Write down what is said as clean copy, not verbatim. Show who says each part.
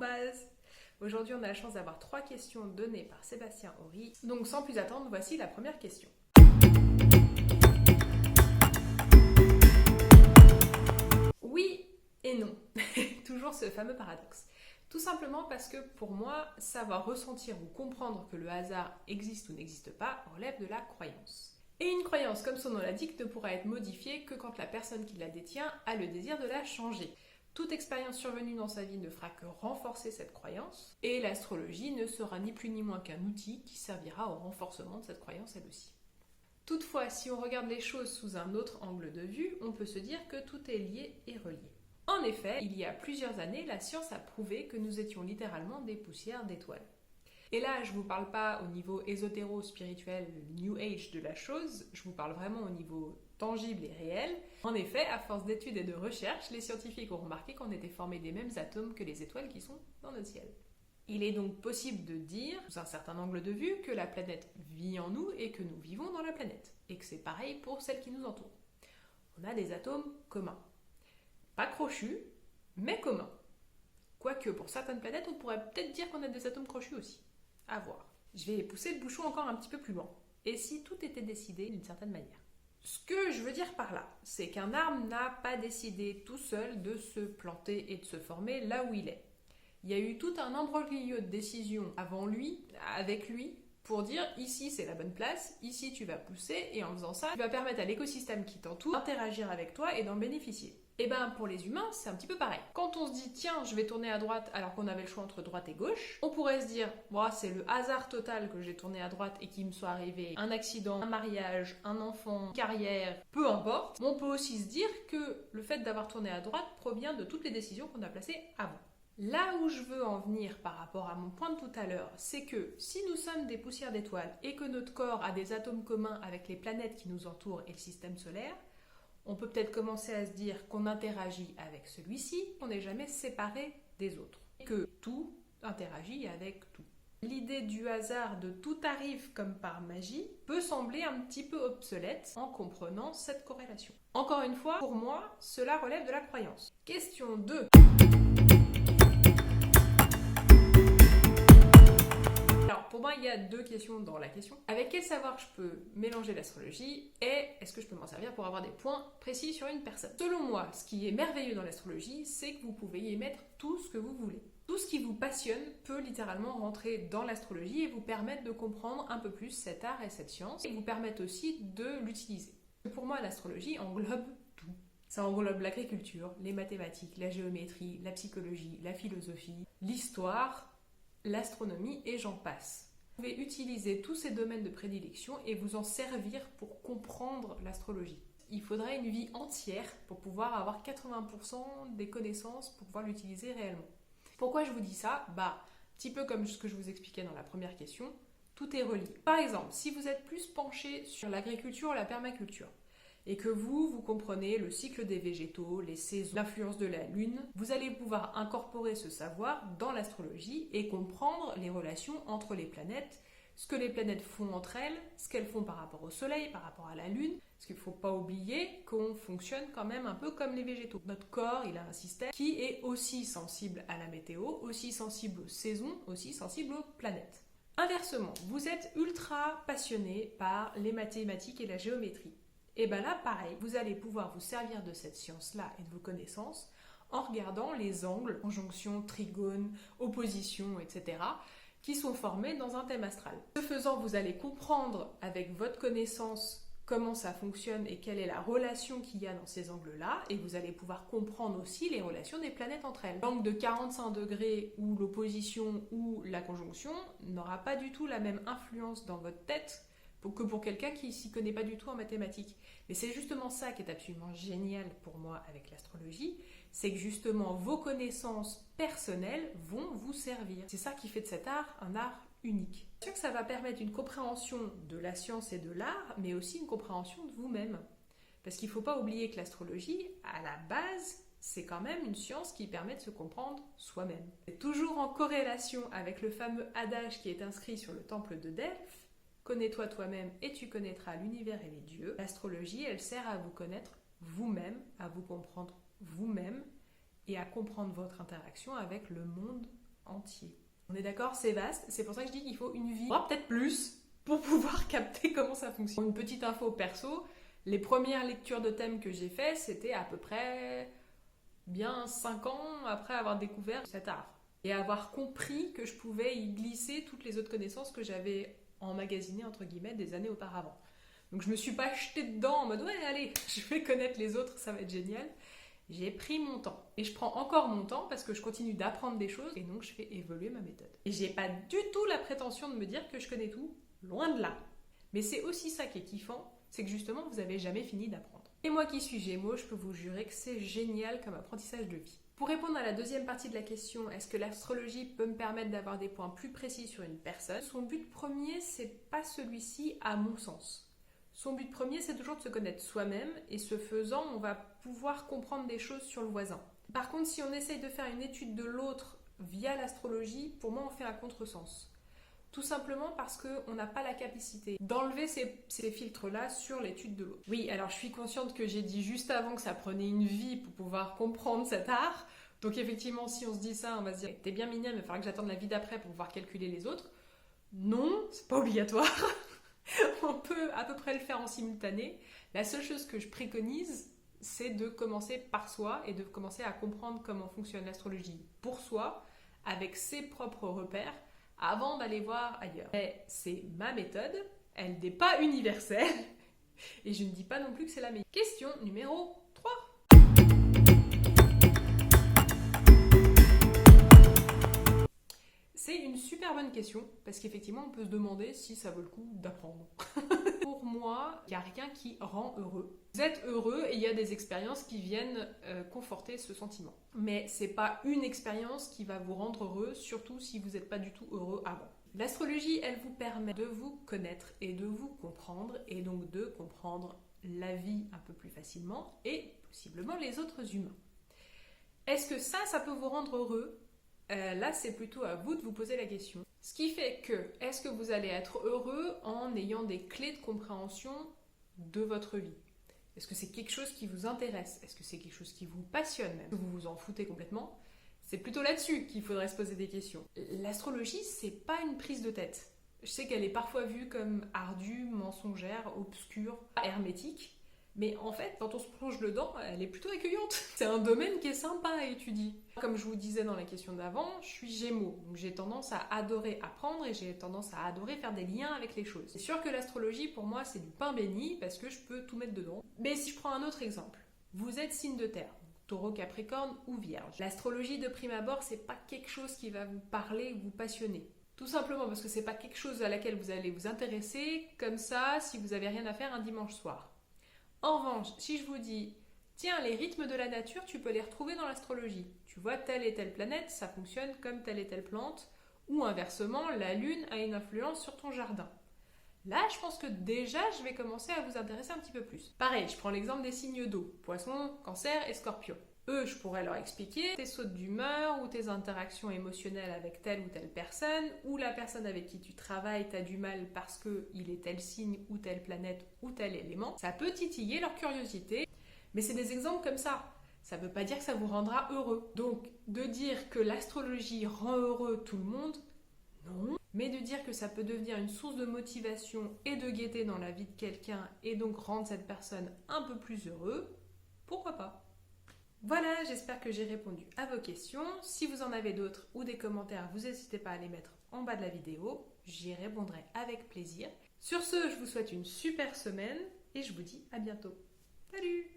Speaker 1: base. Aujourd'hui, on a la chance d'avoir 3 questions données par Sébastien Horry. Donc sans plus attendre, voici la première question. Oui et non. Toujours ce fameux paradoxe. Tout simplement parce que pour moi, savoir ressentir ou comprendre que le hasard existe ou n'existe pas relève de la croyance. Et une croyance, comme son nom l'indique, ne pourra être modifiée que quand la personne qui la détient a le désir de la changer. Toute expérience survenue dans sa vie ne fera que renforcer cette croyance, et l'astrologie ne sera ni plus ni moins qu'un outil qui servira au renforcement de cette croyance elle aussi. Toutefois, si on regarde les choses sous un autre angle de vue, on peut se dire que tout est lié et relié. En effet, il y a plusieurs années, la science a prouvé que nous étions littéralement des poussières d'étoiles. Et là, je ne vous parle pas au niveau ésotéro-spirituel, New Age de la chose, je vous parle vraiment au niveau tangible et réel. En effet, à force d'études et de recherches, les scientifiques ont remarqué qu'on était formés des mêmes atomes que les étoiles qui sont dans notre ciel. Il est donc possible de dire, sous un certain angle de vue, que la planète vit en nous et que nous vivons dans la planète, et que c'est pareil pour celles qui nous entourent. On a des atomes communs. Pas crochus, mais communs. Quoique, pour certaines planètes, on pourrait peut-être dire qu'on a des atomes crochus aussi. À voir. Je vais pousser le bouchon encore un petit peu plus loin. Et si tout était décidé d'une certaine manière? Ce que je veux dire par là, c'est qu'un arbre n'a pas décidé tout seul de se planter et de se former là où il est. Il y a eu tout un imbroglio de décisions avant lui, avec lui, pour dire ici c'est la bonne place, ici tu vas pousser, et en faisant ça, tu vas permettre à l'écosystème qui t'entoure d'interagir avec toi et d'en bénéficier. Et ben pour les humains, c'est un petit peu pareil. Quand on se dit tiens, je vais tourner à droite alors qu'on avait le choix entre droite et gauche, on pourrait se dire c'est le hasard total que j'ai tourné à droite et qu'il me soit arrivé un accident, un mariage, un enfant, une carrière, peu importe. Mais on peut aussi se dire que le fait d'avoir tourné à droite provient de toutes les décisions qu'on a placées avant. Là où je veux en venir par rapport à mon point de tout à l'heure, c'est que si nous sommes des poussières d'étoiles et que notre corps a des atomes communs avec les planètes qui nous entourent et le système solaire, on peut peut-être commencer à se dire qu'on interagit avec celui-ci, qu'on n'est jamais séparé des autres, et que tout interagit avec tout. L'idée du hasard de tout arrive comme par magie peut sembler un petit peu obsolète en comprenant cette corrélation. Encore une fois, pour moi, cela relève de la croyance. Question 2. Alors, pour moi, il y a 2 questions dans la question. Avec quel savoir je peux mélanger l'astrologie et est-ce que je peux m'en servir pour avoir des points précis sur une personne? Selon moi, ce qui est merveilleux dans l'astrologie, c'est que vous pouvez y mettre tout ce que vous voulez. Tout ce qui vous passionne peut littéralement rentrer dans l'astrologie et vous permettre de comprendre un peu plus cet art et cette science et vous permettre aussi de l'utiliser. Pour moi, l'astrologie englobe tout. Ça englobe l'agriculture, les mathématiques, la géométrie, la psychologie, la philosophie, l'histoire, l'astronomie et j'en passe. Vous pouvez utiliser tous ces domaines de prédilection et vous en servir pour comprendre l'astrologie. Il faudrait une vie entière pour pouvoir avoir 80% des connaissances pour pouvoir l'utiliser réellement. Pourquoi je vous dis ça? Petit peu comme ce que je vous expliquais dans la première question, tout est relié. Par exemple, si vous êtes plus penché sur l'agriculture ou la permaculture, et que vous comprenez le cycle des végétaux, les saisons, l'influence de la lune, vous allez pouvoir incorporer ce savoir dans l'astrologie et comprendre les relations entre les planètes, ce que les planètes font entre elles, ce qu'elles font par rapport au soleil, par rapport à la lune, parce qu'il ne faut pas oublier qu'on fonctionne quand même un peu comme les végétaux. Notre corps, il a un système qui est aussi sensible à la météo, aussi sensible aux saisons, aussi sensible aux planètes. Inversement, vous êtes ultra passionné par les mathématiques et la géométrie. Et bien là, pareil, vous allez pouvoir vous servir de cette science-là et de vos connaissances en regardant les angles, conjonctions, trigones, oppositions, etc., qui sont formés dans un thème astral. Ce faisant, vous allez comprendre avec votre connaissance comment ça fonctionne et quelle est la relation qu'il y a dans ces angles-là, et vous allez pouvoir comprendre aussi les relations des planètes entre elles. L'angle de 45 degrés ou l'opposition ou la conjonction n'aura pas du tout la même influence dans votre tête que pour quelqu'un qui s'y connaît pas du tout en mathématiques. Mais c'est justement ça qui est absolument génial pour moi avec l'astrologie, c'est que justement vos connaissances personnelles vont vous servir. C'est ça qui fait de cet art un art unique. C'est sûr que ça va permettre une compréhension de la science et de l'art, mais aussi une compréhension de vous-même. Parce qu'il ne faut pas oublier que l'astrologie, à la base, c'est quand même une science qui permet de se comprendre soi-même. C'est toujours en corrélation avec le fameux adage qui est inscrit sur le temple de Delphes. Connais-toi toi-même et tu connaîtras l'univers et les dieux. L'astrologie, elle sert à vous connaître vous-même, à vous comprendre vous-même et à comprendre votre interaction avec le monde entier. On est d'accord, c'est vaste, c'est pour ça que je dis qu'il faut une vie, peut-être plus, pour pouvoir capter comment ça fonctionne. Une petite info perso, les premières lectures de thèmes que j'ai fait, c'était à peu près bien 5 ans après avoir découvert cet art. Et avoir compris que je pouvais y glisser toutes les autres connaissances que j'avais emmagasinées, entre guillemets, des années auparavant. Donc je me suis pas jetée dedans en mode « ouais, allez, je vais connaître les autres, ça va être génial ». J'ai pris mon temps. Et je prends encore mon temps parce que je continue d'apprendre des choses et donc je fais évoluer ma méthode. Et j'ai pas du tout la prétention de me dire que je connais tout, loin de là. Mais c'est aussi ça qui est kiffant, c'est que justement vous avez jamais fini d'apprendre. Et moi qui suis Gémeaux, je peux vous jurer que c'est génial comme apprentissage de vie. Pour répondre à la deuxième partie de la question, est-ce que l'astrologie peut me permettre d'avoir des points plus précis sur une personne? Son but premier, c'est pas celui-ci à mon sens. Son but premier, c'est toujours de se connaître soi-même et ce faisant, on va pouvoir comprendre des choses sur le voisin. Par contre, si on essaye de faire une étude de l'autre via l'astrologie, pour moi, on fait un contresens. Tout simplement parce qu'on n'a pas la capacité d'enlever ces filtres-là sur l'étude de l'autre. Oui, alors je suis consciente que j'ai dit juste avant que ça prenait une vie pour pouvoir comprendre cet art. Donc effectivement, si on se dit ça, on va se dire « t'es bien mignonne, mais il faudra que j'attende la vie d'après pour pouvoir calculer les autres ». Non, c'est pas obligatoire. On peut à peu près le faire en simultané. La seule chose que je préconise, c'est de commencer par soi et de commencer à comprendre comment fonctionne l'astrologie pour soi, avec ses propres repères, avant d'aller voir ailleurs. Mais c'est ma méthode, elle n'est pas universelle, et je ne dis pas non plus que c'est la meilleure. Question numéro 3. C'est une super bonne question, parce qu'effectivement, on peut se demander si ça vaut le coup d'apprendre. Pour moi, il n'y a rien qui rend heureux. Vous êtes heureux et il y a des expériences qui viennent conforter ce sentiment. Mais c'est pas une expérience qui va vous rendre heureux, surtout si vous n'êtes pas du tout heureux avant. L'astrologie, elle vous permet de vous connaître et de vous comprendre, et donc de comprendre la vie un peu plus facilement, et possiblement les autres humains. Est-ce que ça peut vous rendre heureux ? Là, c'est plutôt à vous de vous poser la question. Ce qui fait que, est-ce que vous allez être heureux en ayant des clés de compréhension de votre vie? Est-ce que c'est quelque chose qui vous intéresse? Est-ce que c'est quelque chose qui vous passionne même? Vous vous en foutez complètement? C'est plutôt là-dessus qu'il faudrait se poser des questions. L'astrologie, c'est pas une prise de tête. Je sais qu'elle est parfois vue comme ardue, mensongère, obscure, hermétique. Mais en fait, quand on se plonge dedans, elle est plutôt accueillante. C'est un domaine qui est sympa à étudier. Comme je vous disais dans la question d'avant, je suis Gémeaux. Donc j'ai tendance à adorer apprendre et j'ai tendance à adorer faire des liens avec les choses. C'est sûr que l'astrologie, pour moi, c'est du pain béni parce que je peux tout mettre dedans. Mais si je prends un autre exemple, vous êtes signe de terre, Taureau, Capricorne ou Vierge. L'astrologie, de prime abord, c'est pas quelque chose qui va vous parler ou vous passionner. Tout simplement parce que c'est pas quelque chose à laquelle vous allez vous intéresser comme ça si vous avez rien à faire un dimanche soir. En revanche, si je vous dis, tiens, les rythmes de la nature, tu peux les retrouver dans l'astrologie. Tu vois telle et telle planète, ça fonctionne comme telle et telle plante. Ou inversement, la lune a une influence sur ton jardin. Là, je pense que déjà, je vais commencer à vous intéresser un petit peu plus. Pareil, je prends l'exemple des signes d'eau. Poisson, Cancer et Scorpion. Eux, je pourrais leur expliquer tes sautes d'humeur ou tes interactions émotionnelles avec telle ou telle personne, ou la personne avec qui tu travailles, t'as du mal parce qu'il est tel signe ou telle planète ou tel élément. Ça peut titiller leur curiosité, mais c'est des exemples comme ça. Ça ne veut pas dire que ça vous rendra heureux. Donc, de dire que l'astrologie rend heureux tout le monde, non. Mais de dire que ça peut devenir une source de motivation et de gaieté dans la vie de quelqu'un et donc rendre cette personne un peu plus heureux, pourquoi pas ? Voilà, j'espère que j'ai répondu à vos questions. Si vous en avez d'autres ou des commentaires, vous n'hésitez pas à les mettre en bas de la vidéo. J'y répondrai avec plaisir. Sur ce, je vous souhaite une super semaine et je vous dis à bientôt. Salut!